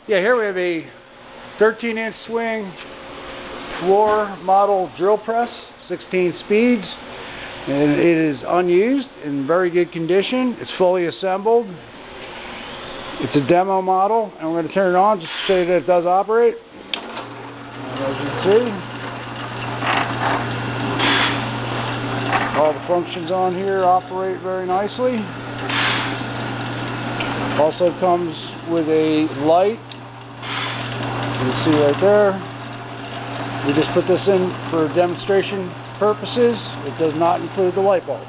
Yeah, here we have a 13-inch swing floor model drill press, 16 speeds, and it is unused, in very good condition. It's fully assembled. It's a demo model, and we're going to turn it on just to show you that it does operate. And as you can see, all the functions on here operate very nicely. Also comes with a light. You can see right there. We just put this in for demonstration purposes. It does not include the light bulb.